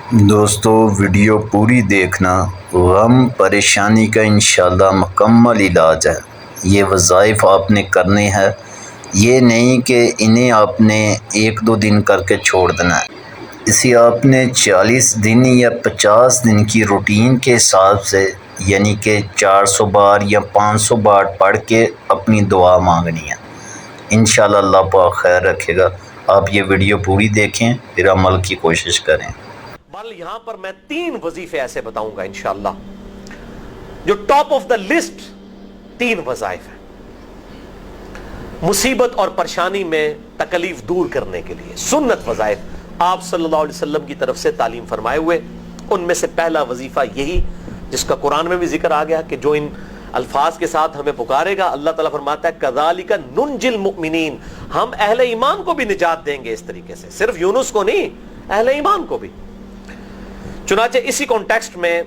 دوستو ویڈیو پوری دیکھنا غم پریشانی کا انشاءاللہ مکمل علاج ہے۔ یہ وظائف آپ نے کرنے ہیں، یہ نہیں کہ انہیں آپ نے ایک دو دن کر کے چھوڑ دینا ہے۔ اسی آپ نے 40 دن یا 50 دن کی روٹین کے حساب سے یعنی کہ 400 بار یا 500 بار پڑھ کے اپنی دعا مانگنی ہے۔ انشاءاللہ اللہ پاک خیر رکھے گا۔ آپ یہ ویڈیو پوری دیکھیں پھر عمل کی کوشش کریں۔ بل یہاں پر میں 3 وظیفے ایسے بتاؤں گا انشاءاللہ جو ٹاپ آف دا لسٹ 3 وظائف ہیں مصیبت اور پریشانی میں تکلیف دور کرنے کے لیے، سنت وظائف آپ صلی اللہ علیہ وسلم کی طرف سے تعلیم فرمائے ہوئے۔ ان میں سے پہلا وظیفہ یہی جس کا قرآن میں بھی ذکر آ گیا کہ جو ان الفاظ کے ساتھ ہمیں پکارے گا، اللہ تعالیٰ فرماتا ہے کذالک ننجی المؤمنین، ہم اہل ایمان کو بھی نجات دیں گے اس طریقے سے، صرف یونس کو نہیں، اہل ایمان کو بھی۔ چنانچہ اسی کانٹیکسٹ میں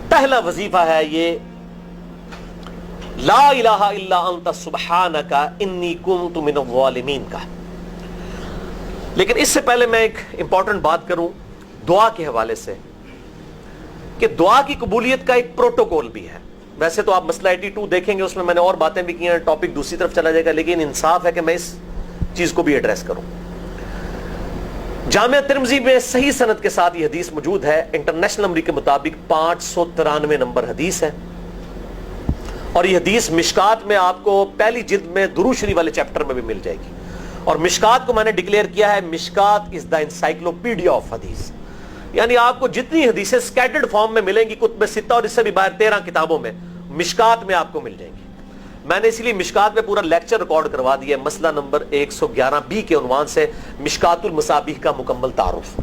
پہلا وظیفہ ہے یہ لا الہ الا انت سبحانک انی کنت من الظالمین کا۔ لیکن اس سے پہلے میں ایک امپورٹنٹ بات کروں دعا کے حوالے سے کہ دعا کی قبولیت کا ایک پروٹوکول بھی ہے۔ ویسے تو آپ مسئلہ 82 دیکھیں گے، اس میں نے اور باتیں بھی کی ہیں، ٹاپک دوسری طرف چلا جائے گا، لیکن انصاف ہے کہ میں اس چیز کو بھی ایڈریس کروں۔ جامعہ ترمذی میں صحیح سند کے ساتھ یہ حدیث موجود ہے، انٹرنیشنل نمبر کے مطابق 593 نمبر حدیث ہے، اور یہ حدیث مشکات میں آپ کو پہلی جلد میں درود شریف والے چیپٹر میں بھی مل جائے گی۔ اور مشکات کو میں نے ڈکلیئر کیا ہے مشکات از دا انسائکلوپیڈیا آف حدیث، یعنی آپ کو جتنی حدیثیں سکیٹرڈ فارم میں ملیں گی کتب ستہ اور اس سے بھی باہر 13 کتابوں میں، مشکات میں آپ کو مل جائیں گی۔ میں نے اسی لیے مشکات میں پورا لیکچر ریکارڈ کروا دیا ہے، مسئلہ نمبر 111B کے عنوان سے مشکات المصابیح کا مکمل تعارف،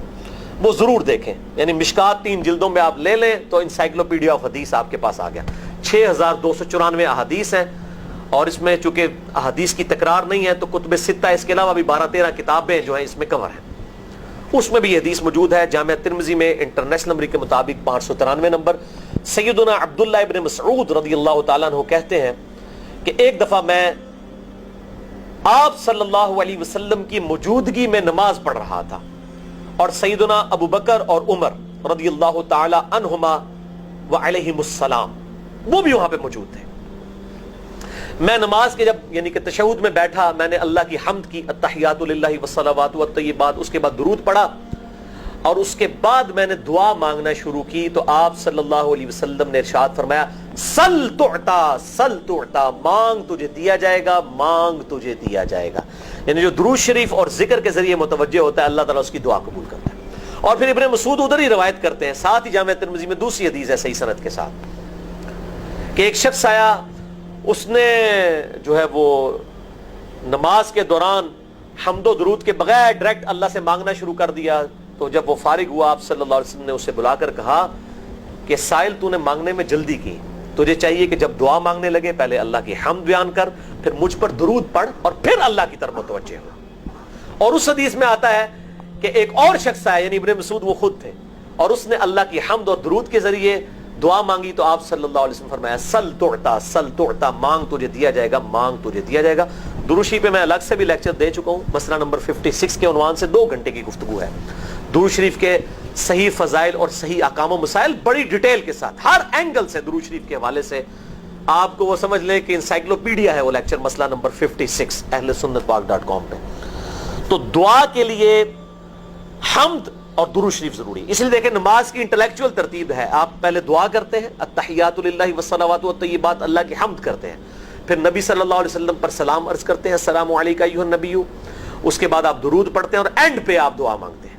وہ ضرور دیکھیں۔ یعنی مشکات 3 جلدوں میں آپ لے لیں تو انسائکلوپیڈیا آف حدیث آپ کے پاس آ گیا۔ 6294 احادیث ہیں، اور اس میں چونکہ احادیث کی تکرار نہیں ہے تو کتب ستہ اس کے علاوہ بھی 12-13 کتابیں جو ہیں اس میں کور ہیں، اس میں بھی یہ حدیث موجود ہے۔ جامعہ ترمذی میں انٹرنیشنل نمبر کے مطابق 593 نمبر۔ سیدنا عبداللہ ابن مسعود رضی اللہ تعالیٰ عنہ کہتے ہیں کہ ایک دفعہ میں آپ صلی اللہ علیہ وسلم کی موجودگی میں نماز پڑھ رہا تھا، اور سیدنا ابو بکر اور عمر رضی اللہ تعالی عنہما وعلیہم السلام وہ بھی وہاں پہ موجود تھے۔ میں نماز کے جب یعنی کہ تشہد میں بیٹھا، میں نے اللہ کی حمد کی، التحیات للہ والصلوات والطیبات، اس کے بعد درود پڑھا، اور اس کے بعد میں نے دعا مانگنا شروع کی تو آپ صلی اللہ علیہ وسلم نے ارشاد فرمایا سل تعطا سل تعطا، مانگ تجھے دیا جائے گا، مانگ تجھے دیا جائے گا۔ یعنی جو درود شریف اور ذکر کے ذریعے متوجہ ہوتا ہے اللہ تعالیٰ اس کی دعا قبول کرتا ہے۔ اور پھر ابن مسعود ادھر ہی روایت کرتے ہیں، ساتھ ہی جامعہ ترمذی میں دوسری حدیث ہے صحیح سند کے ساتھ کہ ایک شخص آیا، اس نے جو ہے وہ نماز کے دوران حمد و درود کے بغیر ڈائریکٹ اللہ سے مانگنا شروع کر دیا۔ تو جب وہ فارغ ہوا آپ صلی اللہ علیہ وسلم نے اسے بلا کر کہا کہ سائل تو نے مانگنے میں جلدی کی، تجھے چاہیے کہ جب دعا مانگنے لگے پہلے اللہ کی حمد بیان کر، پھر مجھ پر درود پڑھ، اور پھر اللہ کی طرف متوجہ ہو۔ اور اس حدیث میں آتا ہے کہ ایک اور شخص آیا، یعنی ابن مسعود وہ خود تھے، اور اس نے اللہ کی حمد اور درود کے ذریعے دعا مانگی تو آپ صلی اللہ علیہ وسلم فرمایا سل تعطا، مانگ تجھے دیا جائے گا، مانگ تجھے دیا جائے گا۔ درود شریف پہ میں الگ سے بھی لیکچر دے چکا ہوں، مسئلہ نمبر 56 کے عنوان سے 2 گھنٹے کی گفتگو ہے۔ درود شریف کے صحیح فضائل اور صحیح احکام و مسائل بڑی ڈیٹیل کے ساتھ ہر اینگل سے درود شریف کے حوالے سے آپ کو وہ سمجھ لیں کہ انسائکلوپیڈیا ہے وہ لیکچر، مسئلہ نمبر 56 اہل سنت پاک .com پہ۔ تو دعا کے لیے حمد اور درود شریف ضروری، اس لیے دیکھیں نماز کی انٹلیکچوئل ترتیب ہے، آپ پہلے دعا کرتے ہیں التحیات للہ والصلوات والطیبات، اللہ کی حمد کرتے ہیں، پھر نبی صلی اللہ علیہ وسلم پر سلام عرض کرتے ہیں السلام علیکہ ایھا النبی، اس کے بعد آپ درود پڑھتے ہیں، اور اینڈ پہ آپ دعا مانگتے ہیں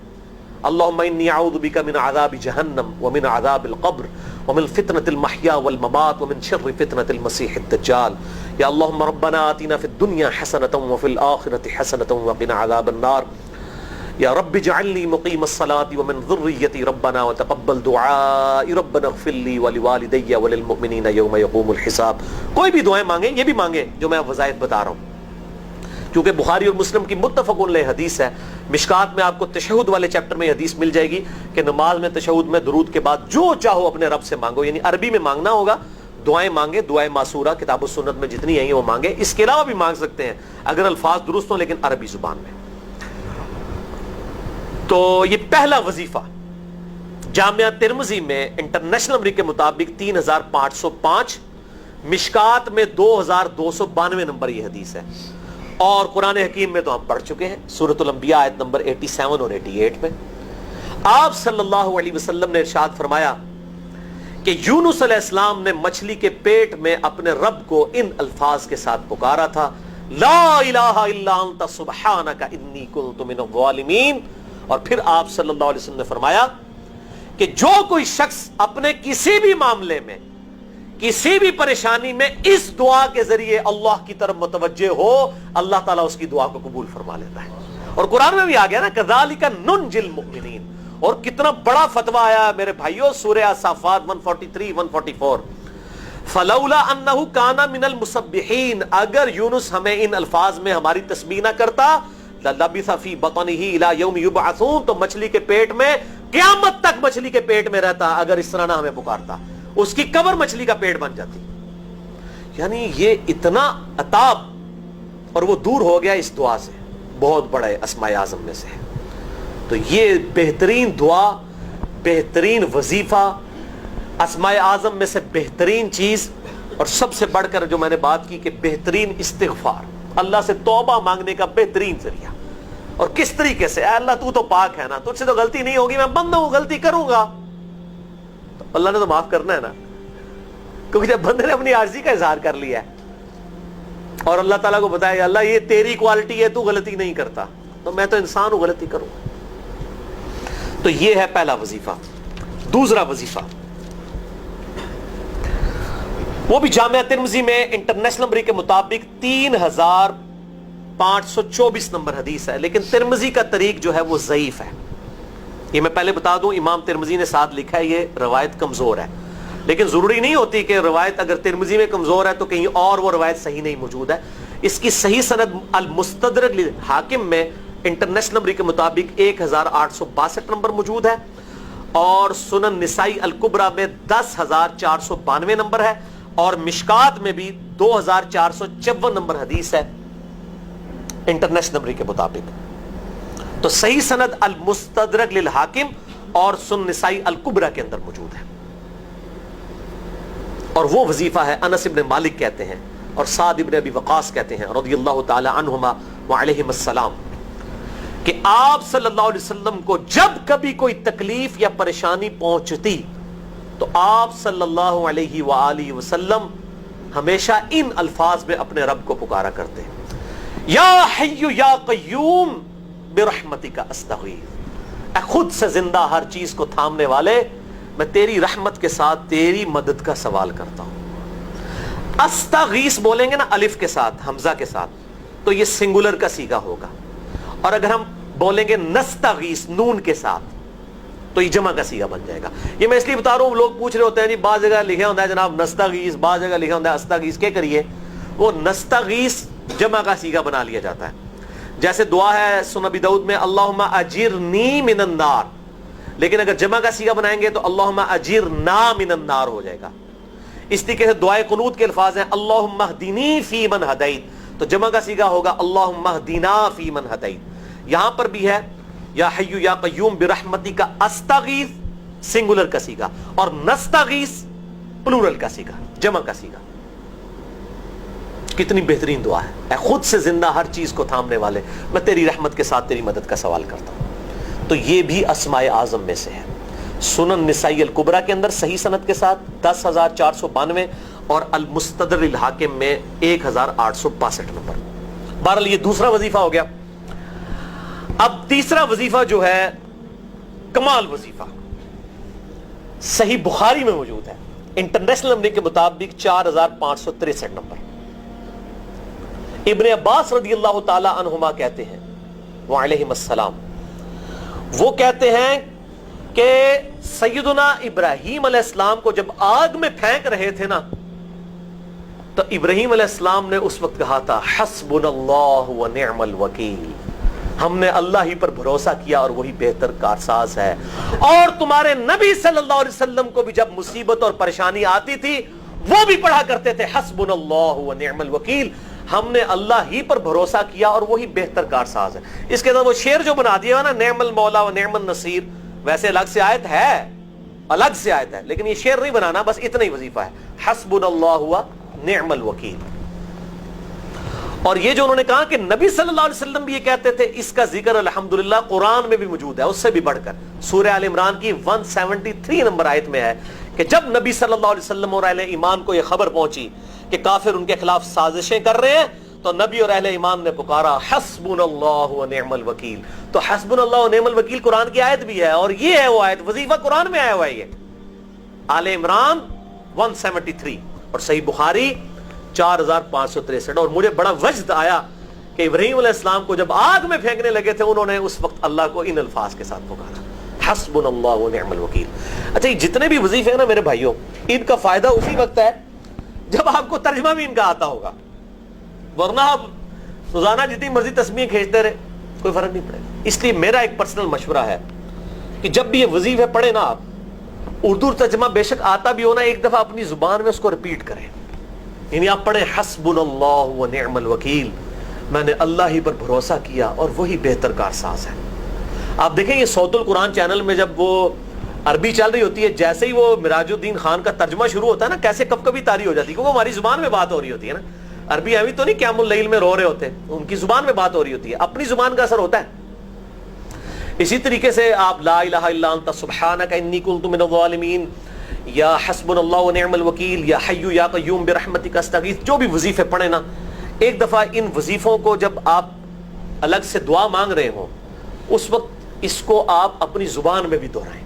اللہم انی اعوذ بک من عذاب جہنم ومن عذاب القبر ومن فتنة المحیا والممات ومن شر فتنة المسیح الدجال، یا اللہم ربنا آتنا فی الدنیا حسنة وفی الآخرة حسنة وقنا عذاب النار، یا رب اجعلنی مقیم الصلاة ومن ذریتی ربنا وتقبل دعائی ربنا اغفر لی ولوالدی وللمؤمنین یوم یقوم الحساب۔ کوئی بھی دعائیں مانگیں، یہ بھی مانگیں جو میں وظائف بتا رہا ہوں، کیونکہ بخاری اور مسلم کی متفق علیہ حدیث ہے۔ مشکات میں آپ کو تشہد والے چیپٹر میں حدیث مل جائے گی کہ نماز میں تشہد میں درود کے بعد جو چاہو اپنے رب سے مانگو، یعنی عربی میں مانگنا ہوگا، دعائیں مانگیں، دعائیں معصورہ کتاب و سنت میں جتنی ہیں وہ مانگیں، اس کے علاوہ بھی مانگ سکتے ہیں اگر الفاظ درست ہوں لیکن عربی زبان میں۔ تو یہ پہلا وظیفہ جامعہ ترمذی میں انٹرنیشنل نمبر کے مطابق 3505، مشکات میں 2292 نمبر یہ حدیث ہے، اور قرآن حکیم میں تو ہم پڑھ چکے ہیں سورۃ الانبیاء آیت نمبر 87 اور 88 میں آپ صلی اللہ علیہ وسلم نے ارشاد فرمایا کہ یونس علیہ السلام نے مچھلی کے پیٹ میں اپنے رب کو ان الفاظ کے ساتھ پکارا تھا، لا الہ الا انت سبحانک انی کنت من الظالمین، اور پھر آپ صلی اللہ علیہ وسلم نے فرمایا کہ جو کوئی شخص اپنے کسی بھی معاملے میں، کسی بھی پریشانی میں اس دعا کے ذریعے اللہ کی طرف متوجہ ہو، اللہ تعالیٰ اس کی دعا کو قبول فرما لیتا ہے۔ اور قرآن میں بھی آ گیا نا کذالک ننجی المؤمنین، اور کتنا بڑا فتویٰ آیا میرے بھائیوں سورہ الصافات 143 144، فلولا انہ کان من المسبحین، اگر یونس ہمیں ان الفاظ میں ہماری تسبیح نہ کرتا، للبث فی بطنہ الی یوم یبعثون، تو مچھلی کے پیٹ میں قیامت تک مچھلی کے پیٹ میں رہتا اگر اس طرح نہ ہمیں پکارتا، اس کی قبر مچھلی کا پیٹ بن جاتی۔ یعنی یہ اتنا عطاب، اور وہ دور ہو گیا اس دعا سے، بہت بڑے اسماء اعظم میں سے ہے۔ تو یہ بہترین دعا، بہترین وظیفہ، اسماء اعظم میں سے بہترین چیز، اور سب سے بڑھ کر جو میں نے بات کی کہ بہترین استغفار، اللہ سے توبہ مانگنے کا بہترین ذریعہ۔ اور کس طریقے سے؟ اے اللہ تو تو پاک ہے نا، تجھ سے تو غلطی نہیں ہوگی، میں بندہ ہوں، غلطی کروں گا، تو اللہ نے تو معاف کرنا ہے نا، کیونکہ جب بندے نے اپنی عاجزی کا اظہار کر لیا ہے اور اللہ تعالیٰ کو بتایا اللہ یہ تیری کوالٹی ہے، تو غلطی نہیں کرتا، تو میں تو انسان ہوں، غلطی کروں۔ تو یہ ہے پہلا وظیفہ۔ دوسرا وظیفہ وہ بھی جامعہ ترمذی میں انٹرنیشنل نمبر کے مطابق 3524 نمبر حدیث ہے، لیکن ترمذی کا طریق جو ہے وہ ضعیف ہے۔ یہ میں پہلے بتا دوں، امام ترمذی نے ساتھ لکھا ہے یہ روایت کمزور ہے، لیکن ضروری نہیں ہوتی کہ روایت اگر ترمذی میں کمزور ہے تو کہیں اور وہ روایت صحیح نہیں موجود ہے۔ اس کی صحیح سند المستدرک للحاکم میں انٹرنیشنل نمبر کے مطابق 1862 نمبر موجود ہے، اور سنن نسائی الکبریٰ میں 10492 نمبر ہے، اور مشکات میں بھی 2454 نمبر حدیث ہے انٹرنیشنل نمبر کے مطابق۔ تو صحیح سند المستدرک للحاکم اور سنن نسائی الکبریٰ کے اندر موجود ہے، اور وہ وظیفہ ہے انس ابن مالک کہتے ہیں اور سعد ابن ابی وقاص کہتے ہیں رضی اللہ تعالی عنہما وعلیہم السلام، کہ آپ صلی اللہ علیہ وسلم کو جب کبھی کوئی تکلیف یا پریشانی پہنچتی تو آپ صلی اللہ علیہ وآلہ وسلم ہمیشہ ان الفاظ میں اپنے رب کو پکارا کرتے ہیں، یا حی یا قیوم برحمتک استغیث، اے خود سے زندہ ہر چیز کو تھامنے والے، میں تیری رحمت کے ساتھ تیری مدد کا سوال کرتا ہوں۔ استغیث بولیں گے نا الف کے ساتھ، حمزہ کے ساتھ، تو یہ سنگولر کا صیغہ ہوگا، اور اگر ہم بولیں گے نستغیث نون کے ساتھ تو یہ جمع کا صیغہ بن جائے گا۔ یہ میں اس لیے بتا رہا ہوں، لوگ پوچھ رہے ہوتے ہیں جی بعض جگہ لکھا ہوتا ہے جناب نستغیث، بعض جگہ لکھا ہوتا ہے استغیث، کیا کریے؟ وہ نستغیث جمع کا صیغہ بنا لیا جاتا ہے، جیسے دعا ہے سنن ابی داؤد میں اللہم اجرنی من النار، لیکن اگر جمع کا صیغہ بنائیں گے تو اللہم اجرنا من النار ہو جائے گا۔ اس طریقے سے دعائے قنوت کے الفاظ ہیں اللہم اہدنی فی من ہدیت، تو جمع کا صیغہ ہوگا اللہم اہدنا فی من ہدیت۔ یہاں پر بھی ہے یا حی یا قیوم برحمتک استغیث سنگولر کا صیغہ، اور نستغیث پلورل کا صیغہ، جمع کا صیغہ۔ کتنی بہترین دعا ہے، اے خود سے زندہ ہر چیز کو تھامنے والے، میں تیری رحمت کے ساتھ تیری مدد کا سوال کرتا ہوں۔ تو یہ بھی اسماء اعظم میں سے ہے۔ سنن نسائی الکبریٰ کے اندر صحیح سند کے ساتھ 10492 اور المستدرک للحاکم میں 1862 نمبر۔ بہرحال یہ دوسرا وظیفہ ہو گیا۔ اب تیسرا وظیفہ جو ہے کمال وظیفہ، صحیح بخاری میں موجود ہے انٹرنیشنل نمبر کے مطابق 4563 نمبر۔ ابن عباس رضی اللہ تعالی عنہما کہتے ہیں وعلیہم السلام، وہ کہتے ہیں کہ سیدنا ابراہیم علیہ السلام کو جب آگ میں پھینک رہے تھے نا، تو ابراہیم علیہ السلام نے اس وقت کہا تھا حسبنا اللہ ونعم الوکیل، ہم نے اللہ ہی پر بھروسہ کیا اور وہی بہتر کارساز ہے۔ اور تمہارے نبی صلی اللہ علیہ وسلم کو بھی جب مصیبت اور پریشانی آتی تھی وہ بھی پڑھا کرتے تھے حسبنا اللہ ونعم الوکیل، ہم نے اللہ ہی پر بھروسہ کیا اور وہی بہتر کارساز ہے. اس کے اندر وہ شعر جو بنا دیا نا، نعم المولا و نعم النصیر، ویسے الگ سے آیت ہے، لیکن یہ شعر نہیں بنانا، بس اتنا ہی وظیفہ ہے، حسبنا اللہ و نعم الوکیل. اور یہ جو انہوں نے کہا کہ نبی صلی اللہ علیہ وسلم بھی یہ کہتے تھے، اس کا ذکر الحمدللہ قرآن میں بھی موجود ہے، اس سے بھی بڑھ کر سورہ آل عمران کی 173 نمبر آیت میں ہے کہ جب نبی صلی اللہ علیہ وسلم اور اہل ایمان کو یہ خبر پہنچی کہ کافر ان کے خلاف سازشیں کر رہے ہیں، تو نبی اور اہل ایمان نے پکارا حسبنا اللہ و نعم الوکیل. تو حسبنا اللہ و نعم الوکیل قرآن کی آیت بھی ہے، اور یہ ہے وہ آیت، وظیفہ قرآن میں آیا ہوا ہے. یہ آل عمران 173 اور صحیح بخاری 4563. اور مجھے بڑا وجد آیا کہ ابراہیم علیہ السلام کو جب آگ میں پھینکنے لگے تھے، انہوں نے اس وقت اللہ کو ان الفاظ کے ساتھ پکارا، حسبنا اللہ و نعم الوکیل. اچھا، یہ جتنے بھی وظیفے ہیں نا میرے بھائیوں، ان کا فائدہ اسی وقت ہے جب آپ کو ترجمہ بھی ان کا آتا ہوگا، ورنہ آپ روزانہ جتنی مرضی تسبیحیں کھینچتے رہے کوئی فرق نہیں پڑے. اس لیے میرا ایک پرسنل مشورہ ہے کہ جب بھی یہ وظیفے پڑھے نا آپ، اردو ترجمہ بے شک آتا بھی ہونا، ایک دفعہ اپنی زبان میں اس کو ریپیٹ کریں. یعنی آپ پڑھیں حسبنا اللہ و نعم الوکیل، میں نے اللہ ہی پر بھروسہ کیا اور وہی بہتر کارساز ہے. آپ دیکھیں یہ صوت القرآن چینل میں جب وہ عربی چل رہی ہوتی ہے، جیسے ہی وہ مراج الدین خان کا ترجمہ شروع ہوتا ہے نا، کیسے کب کبھی تاری ہو جاتی ہے، کیونکہ وہ ہماری زبان میں بات ہو رہی ہوتی ہے نا. عربی ایویں تو نہیں قیام اللیل میں رو رہے ہوتے، ان کی زبان میں بات ہو رہی ہوتی ہے، اپنی زبان کا اثر ہوتا ہے. اسی طریقے سے آپ لا الہ الا انت سبحانک انی کنت من الظالمین، یا حسبنا اللہ و نعم الوکیل، یا حی یا قیوم برحمتک استغیث، جو بھی وظیفے پڑھیں نا، ایک دفعہ ان وظیفوں کو جب آپ الگ سے دعا مانگ رہے ہوں، اس وقت اس کو آپ اپنی زبان میں بھی دہرائیں.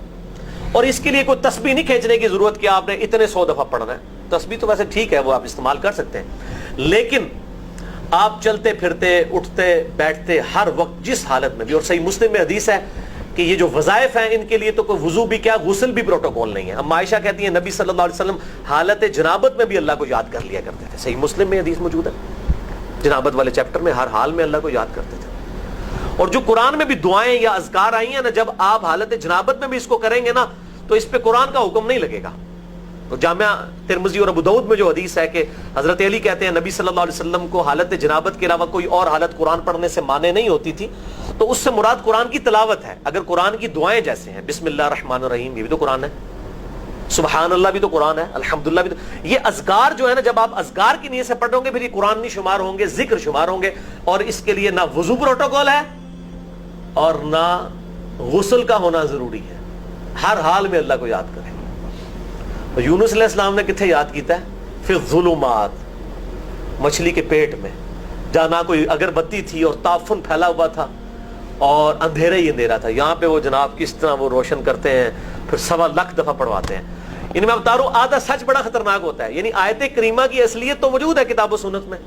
اور اس کے لیے کوئی تسبیح نہیں کھینچنے کی ضرورت کہ آپ نے اتنے 100 دفعہ پڑھنا ہے. تسبیح تو ویسے ٹھیک ہے، وہ آپ استعمال کر سکتے ہیں، لیکن آپ چلتے پھرتے اٹھتے بیٹھتے ہر وقت جس حالت میں بھی، اور صحیح مسلم میں حدیث ہے کہ یہ جو وظائف ہیں ان کے لیے تو کوئی وضو بھی کیا، غسل بھی پروٹوکول نہیں ہے. ام عائشہ کہتی ہیں نبی صلی اللہ علیہ وسلم حالت جنابت میں بھی اللہ کو یاد کر لیا کرتے تھے. صحیح مسلم میں حدیث موجود ہے، جنابت والے چیپٹر میں، ہر حال میں اللہ کو یاد کرتے تھے. اور جو قرآن میں بھی دعائیں یا اذکار آئی ہیں نا، جب آپ حالت جنابت میں بھی اس کو کریں گے نا تو اس پہ قرآن کا حکم نہیں لگے گا. تو جامعہ ترمذی اور ابو داؤد میں جو حدیث ہے کہ حضرت علی کہتے ہیں نبی صلی اللہ علیہ وسلم کو حالت جنابت کے علاوہ کوئی اور حالت قرآن پڑھنے سے مانے نہیں ہوتی تھی، تو اس سے مراد قرآن کی تلاوت ہے. اگر قرآن کی دعائیں جیسے ہیں بسم اللہ الرحمن الرحیم، یہ بھی تو قرآن ہے، سبحان اللہ بھی تو قرآن ہے، الحمدللہ بھی تو، یہ اذکار جو ہے نا، جب آپ اذکار کی نیت سے پڑھ ہوں گے پھر یہ قرآن نہیں شمار ہوں گے، ذکر شمار ہوں گے. اور اس کے لیے نہ وضو پروٹوکول ہے اور نہ غسل کا ہونا ضروری ہے، ہر حال میں اللہ کو یاد کریں. یونس علیہ السلام نے کتنے یاد کیتا ہے؟ فی الظلمات، مچھلی کے پیٹ میں، جہاں نہ کوئی اگر بتی تھی اور تعفن پھیلا ہوا تھا اور اندھیرا ہی اندھیرا تھا. یہاں پہ وہ جناب کس طرح وہ روشن کرتے ہیں، پھر 1.25 دفعہ پڑھواتے ہیں. یعنی میں بتا رہا ہوں آدھا سچ بڑا خطرناک ہوتا ہے. یعنی آیت کریمہ کی اصلیت تو موجود ہے کتاب و سنت میں،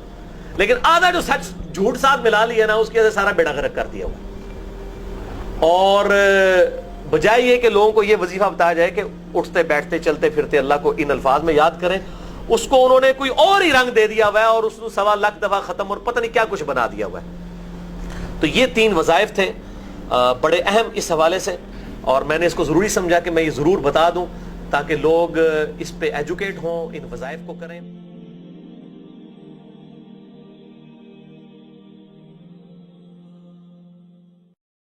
لیکن آدھا جو سچ جھوٹ ساتھ ملا لیا نا، اس کی وجہ سے سارا بیڑا غرق کر دیا ہوا. اور بجائے یہ کہ لوگوں کو یہ وظیفہ بتایا جائے کہ اٹھتے بیٹھتے چلتے پھرتے اللہ کو ان الفاظ میں یاد کریں، اس کو انہوں نے کوئی اور ہی رنگ دے دیا ہوا ہے اور اس کو 1.25 دفعہ ختم اور پتہ نہیں کیا کچھ بنا دیا ہوا ہے. تو یہ 3 وظائف تھے بڑے اہم اس حوالے سے، اور میں نے اس کو ضروری سمجھا کہ میں یہ ضرور بتا دوں تاکہ لوگ اس پہ ایجوکیٹ ہوں، ان وظائف کو کریں.